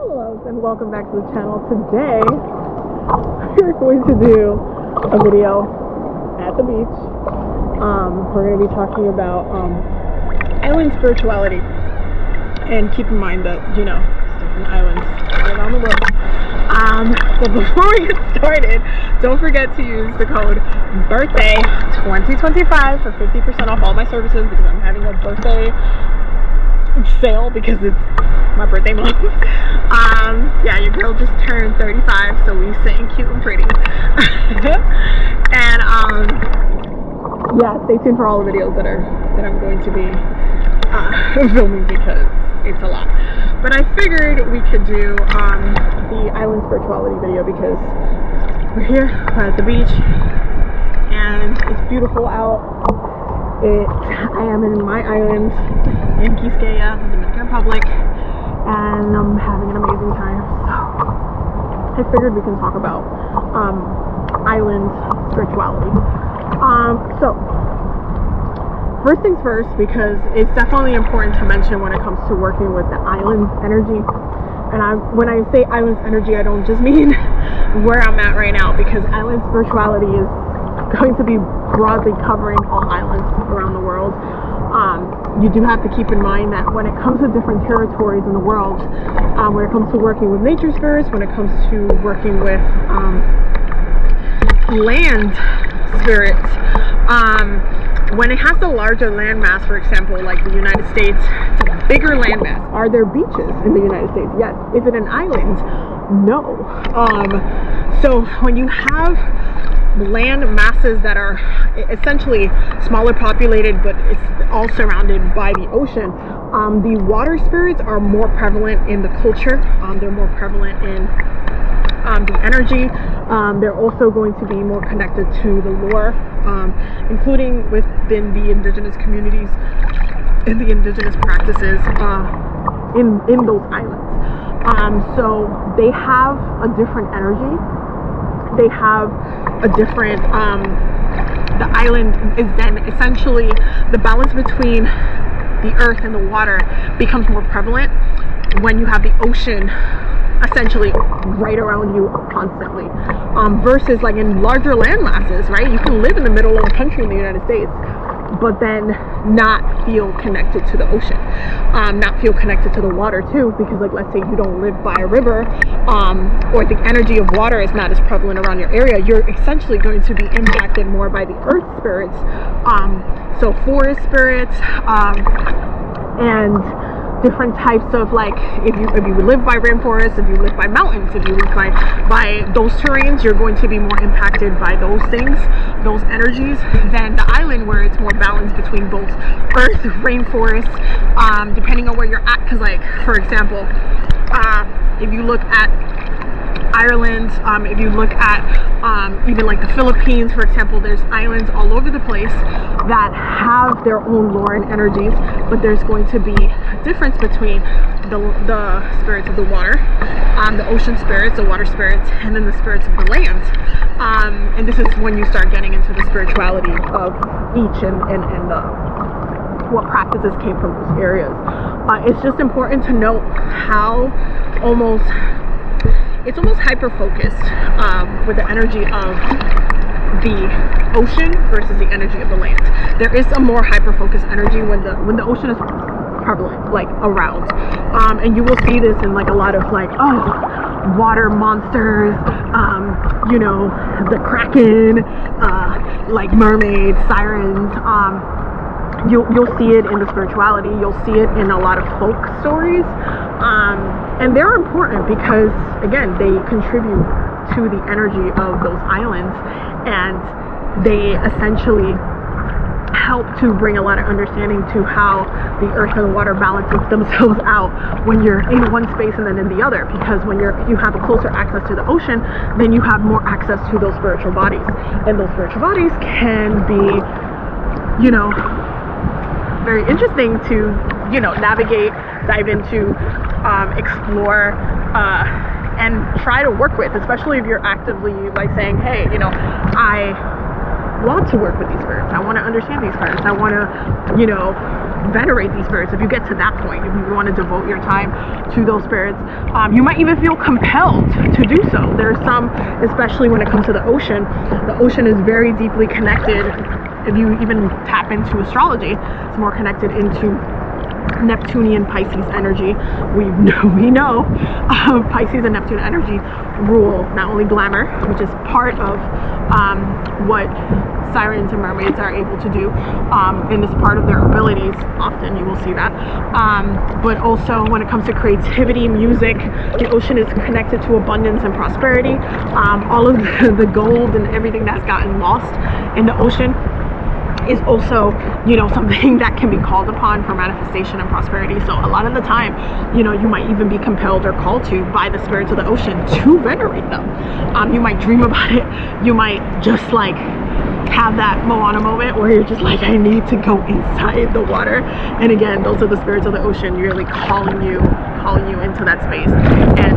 Hello and welcome back to the channel. Today we're going to do a video at the beach. We're going to be talking about island spirituality, and keep in mind that different islands around the world. But before we get started, don't forget to use the code BIRTHDAY2025 for 50% off all my services, because I'm having a birthday sale because it's my birthday month. Yeah, your girl just turned 35, so we sitting cute and pretty. And yeah, stay tuned for all the videos that I'm going to be filming, because it's a lot. But I figured we could do the island spirituality video because we're here at the beach and it's beautiful out. I am in my island in Quisqueya, the Dominican Republic, and I'm having an amazing time. So I figured we can talk about island spirituality. So first things first, because it's definitely important to mention when it comes to working with the island energy. And when I say island energy, I don't just mean where I'm at right now, because island spirituality is going to be broadly covering all islands around the world. You do have to keep in mind that when it comes to different territories in the world, when it comes to working with nature spirits, when it comes to working with land spirits, when it has a larger landmass, for example, like the United States, it's a bigger landmass. Are there beaches in the United States? Yes. Is it an island? No. So when you have land masses that are essentially smaller populated, but it's all surrounded by the ocean, the water spirits are more prevalent in the culture. They're more prevalent in the energy. They're also going to be more connected to the lore, including within the indigenous communities and the indigenous practices in those islands. So they have a different energy. They have a different, the island is then essentially the balance between the earth and the water becomes more prevalent when you have the ocean essentially right around you constantly, versus like in larger land masses, right? You can live in the middle of the country in the United States, but then not feel connected to the ocean, not feel connected to the water too, because like, let's say you don't live by a river, or the energy of water is not as prevalent around your area, you're essentially going to be impacted more by the earth spirits, so forest spirits, and different types of, like, if you live by rainforests, if you live by mountains, if you live by those terrains, you're going to be more impacted by those things, those energies, than the island, where it's more balanced between both earth, rainforest, depending on where you're at. Because, like, for example, if you look at Ireland, if you look at even like the Philippines, for example, there's islands all over the place that have their own lore and energies, but there's going to be a difference between the spirits of the water, the ocean spirits, the water spirits, and then the spirits of the land. And this is when you start getting into the spirituality of each and what practices came from those areas. It's just important to note how it's almost hyper-focused with the energy of the ocean versus the energy of the land. There is a more hyper-focused energy when the ocean is prevalent, like around, and you will see this in like a lot of like, water monsters, the kraken, like mermaids, sirens. You'll see it in the spirituality. You'll see it in a lot of folk stories, and they're important because, again, they contribute to the energy of those islands, and they essentially help to bring a lot of understanding to how the earth and the water balance themselves out when you're in one space and then in the other. Because when you have a closer access to the ocean, then you have more access to those spiritual bodies, and those spiritual bodies can be, very interesting to navigate, dive into, explore, and try to work with, especially if you're actively like saying, hey, I want to work with these spirits, I want to understand these spirits, I want to venerate these spirits, if you get to that point, if you want to devote your time to those spirits, you might even feel compelled to do so. There's some, especially when it comes to the ocean is very deeply connected. If you even tap into astrology, it's more connected into Neptunian Pisces energy. We know Pisces and Neptune energy rule not only glamour, which is part of what sirens and mermaids are able to do, and it's part of their abilities. Often you will see that, but also when it comes to creativity, music, the ocean is connected to abundance and prosperity. All of the gold and everything that's gotten lost in the ocean is also, you know, something that can be called upon for manifestation and prosperity. So a lot of the time, you know, you might even be compelled or called to by the spirits of the ocean to venerate them. You might dream about it. You might just like have that Moana moment where you're just like, I need to go inside the water. And again, those are the spirits of the ocean really calling you into that space and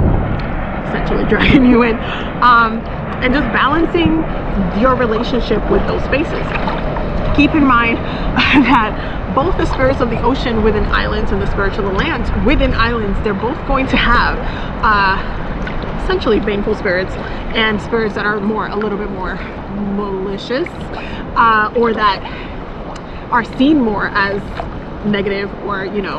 essentially dragging you in, and just balancing your relationship with those spaces. Keep in mind that both the spirits of the ocean within islands and the spirits of the land within islands, they're both going to have essentially baneful spirits and spirits that are a little bit more malicious, or that are seen more as negative, or, you know,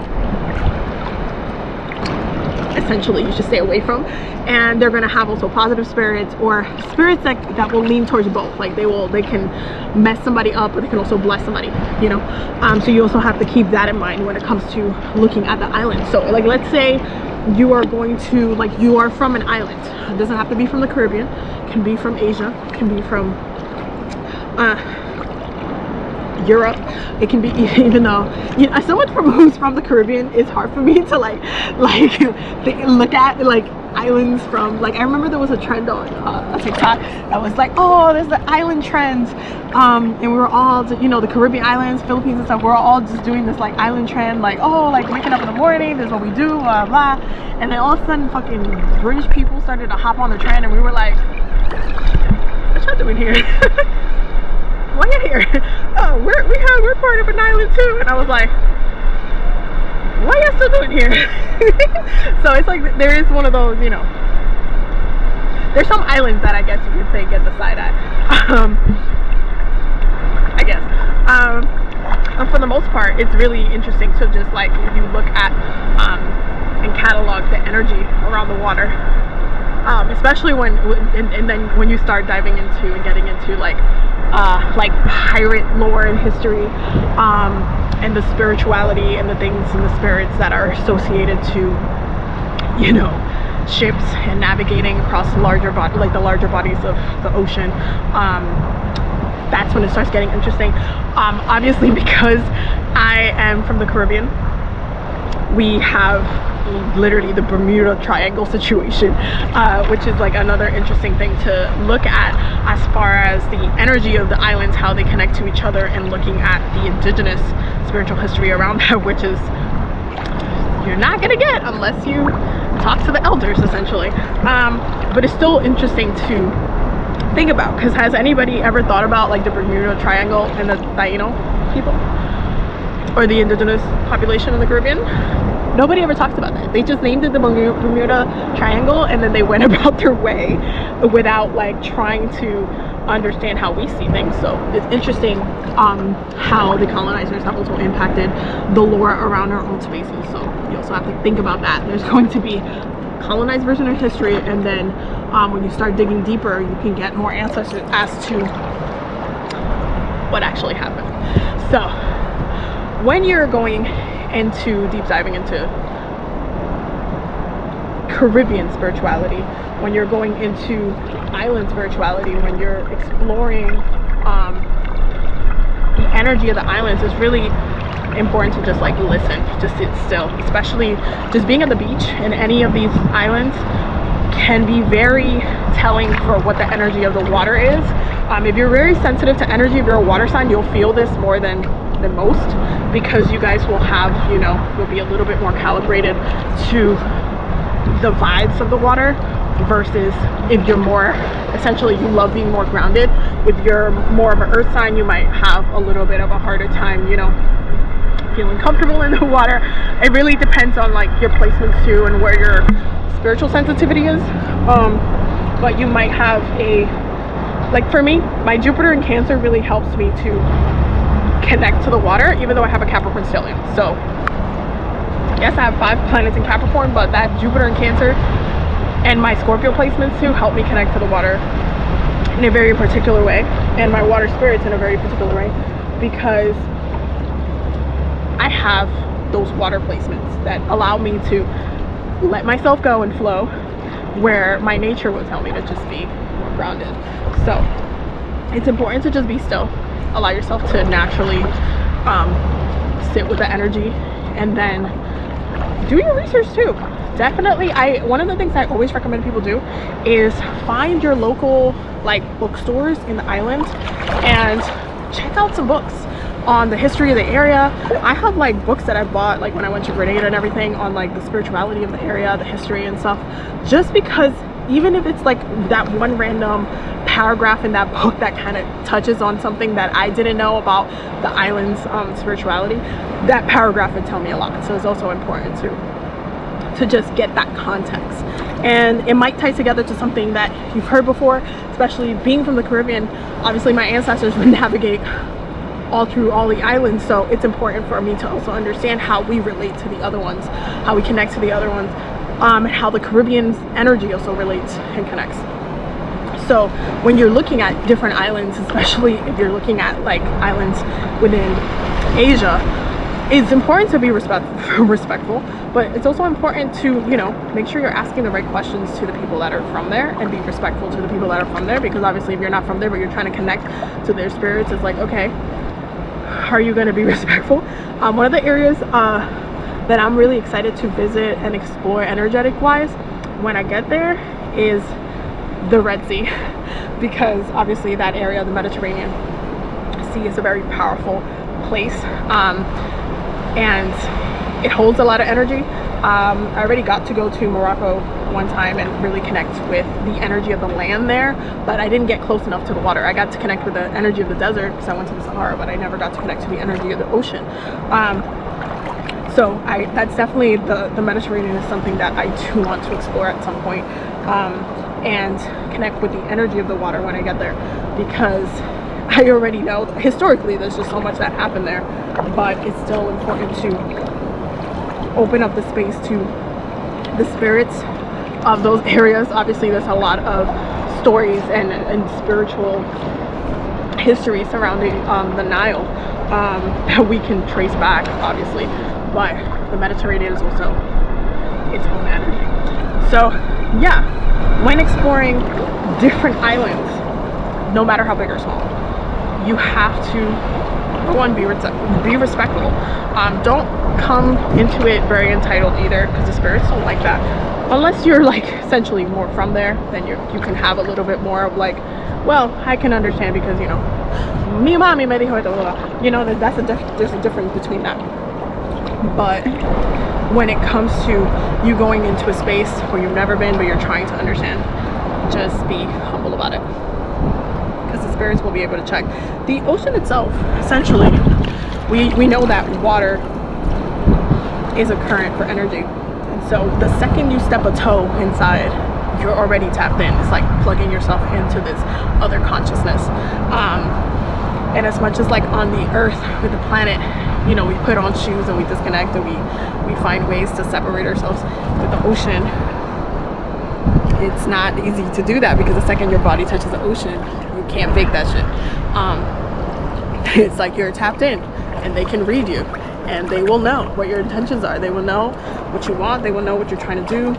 essentially you should stay away from. And they're going to have also positive spirits, or spirits that will lean towards both. Like they can mess somebody up, but they can also bless somebody, you know. So you also have to keep that in mind when it comes to looking at the island. So like, let's say you are going to, like, you are from an island. It doesn't have to be from the Caribbean. It can be from Asia. It can be from Europe. It can be, even though, you know, someone who's from the Caribbean, it's hard for me to like look at like islands from, like, I remember there was a trend on TikTok that was like, oh, there's the island trends, and we were all, you know, the Caribbean islands, Philippines and stuff, we're all just doing this like island trend, like, oh, like waking up in the morning, this is what we do, blah blah. And then all of a sudden fucking British people started to hop on the trend, and we were like, what y'all doing here? Why you here? Oh, we're part of an island too. And I was like, what are you still doing here? So it's like, there is one of those, you know, there's some islands that I guess you could say get the side eye, I guess. And for the most part, it's really interesting to just, like, if you look at and catalog the energy around the water, especially when and then when you start diving into and getting into like pirate lore and history, and the spirituality and the things and the spirits that are associated to, you know, ships and navigating across the larger bodies of the ocean. That's when it starts getting interesting. Obviously, because I am from the Caribbean, we have literally the Bermuda Triangle situation, which is like another interesting thing to look at as far as the energy of the islands, how they connect to each other, and looking at the indigenous spiritual history around that, which is, you're not gonna get unless you talk to the elders, essentially. But it's still interesting to think about, because has anybody ever thought about like the Bermuda Triangle and the Taino people, or the indigenous population in the Caribbean? Nobody ever talks about that. They just named it the Bermuda Triangle, and then they went about their way without like trying to understand how we see things. So it's interesting how the colonizers have also impacted the lore around our own spaces. So you also have to think about that. There's going to be a colonized version of history, and then when you start digging deeper, you can get more answers as to what actually happened. So when you're going into deep diving into Caribbean spirituality, when you're going into island spirituality, when you're exploring the energy of the islands, it's really important to just like listen, just sit still. Especially just being at the beach in any of these islands can be very telling for what the energy of the water is. If you're very sensitive to energy, if you're a water sign, you'll feel this more than most, because you guys will have, you know, will be a little bit more calibrated to the vibes of the water, versus if you're more, essentially you love being more grounded. If you're more of an earth sign, you might have a little bit of a harder time, you know, feeling comfortable in the water. It really depends on like your placements too and where your spiritual sensitivity is. But you might have a, like for me, my Jupiter in Cancer really helps me to connect to the water, even though I have a Capricorn stellium. So yes, I have 5 planets in Capricorn, but that Jupiter in Cancer and my Scorpio placements too help me connect to the water in a very particular way, and my water spirits in a very particular way, because I have those water placements that allow me to let myself go and flow, where my nature will tell me to just be more grounded. So it's important to just be still, allow yourself to naturally sit with the energy, and then do your research too. Definitely, one of the things I always recommend people do is find your local like bookstores in the island and check out some books on the history of the area. I have like books that I bought like when I went to Grenada and everything on like the spirituality of the area, the history and stuff, just because even if it's like that one random paragraph in that book that kind of touches on something that I didn't know about the island's spirituality, that paragraph would tell me a lot. So it's also important to just get that context, and it might tie together to something that you've heard before, especially being from the Caribbean. Obviously my ancestors would navigate all through all the islands, so it's important for me to also understand how we relate to the other ones, how we connect to the other ones, and how the Caribbean's energy also relates and connects. So when you're looking at different islands, especially if you're looking at like islands within Asia, it's important to be respectful, but it's also important to, you know, make sure you're asking the right questions to the people that are from there, and be respectful to the people that are from there, because obviously if you're not from there but you're trying to connect to their spirits, it's like, okay, are you going to be respectful? One of the areas that I'm really excited to visit and explore energetic wise when I get there is the Red Sea, because obviously that area, the Mediterranean Sea, is a very powerful place, and it holds a lot of energy. I already got to go to Morocco one time and really connect with the energy of the land there, but I didn't get close enough to the water. I got to connect with the energy of the desert because I went to the Sahara, but I never got to connect to the energy of the ocean. So that's definitely, the Mediterranean is something that I do want to explore at some point, and connect with the energy of the water when I get there, because I already know that historically there's just so much that happened there, but it's still important to open up the space to the spirits of those areas. Obviously there's a lot of stories and spiritual history surrounding the Nile that we can trace back, obviously, but the Mediterranean is also its own energy. So yeah, when exploring different islands, no matter how big or small, you have to, for one, be respectful. Don't come into it very entitled either, because the spirits don't like that. Unless you're like essentially more from there, then you can have a little bit more of like, well, I can understand because, you know, mi mami me dijo esto, blah, blah. You know, there's a difference between that. But when it comes to you going into a space where you've never been but you're trying to understand, just be humble about it, because the spirits will be able to check. The ocean itself, essentially, we know that water is a current for energy, and so the second you step a toe inside, you're already tapped in. It's like plugging yourself into this other consciousness. And as much as like on the earth with the planet, you know, we put on shoes and we disconnect and we find ways to separate ourselves. With the ocean, it's not easy to do that, because the second your body touches the ocean, you can't fake that shit. It's like you're tapped in, and they can read you, and they will know what your intentions are. They will know what you want. They will know what you're trying to do.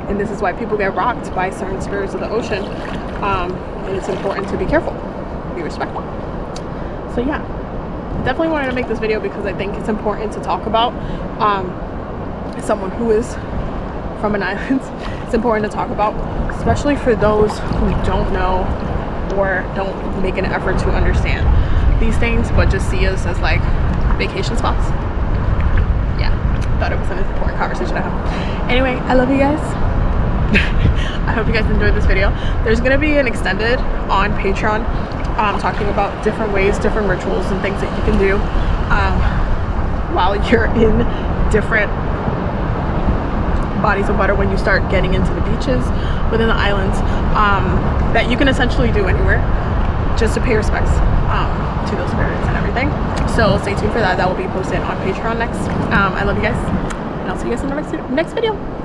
And this is why people get rocked by certain spirits of the ocean. And it's important to be careful, be respectful. So yeah, definitely wanted to make this video because I think it's important to talk about. As someone who is from an island, it's important to talk about, especially for those who don't know or don't make an effort to understand these things, but just see us as like vacation spots. Yeah, thought it was an important conversation to have. Anyway, I love you guys. I hope you guys enjoyed this video. There's gonna be an extended on Patreon talking about different ways, different rituals and things that you can do while you're in different bodies of water, when you start getting into the beaches within the islands, that you can essentially do anywhere, just to pay respects to those spirits and everything. So stay tuned for that. That will be posted on Patreon next. I love you guys, and I'll see you guys in the next video.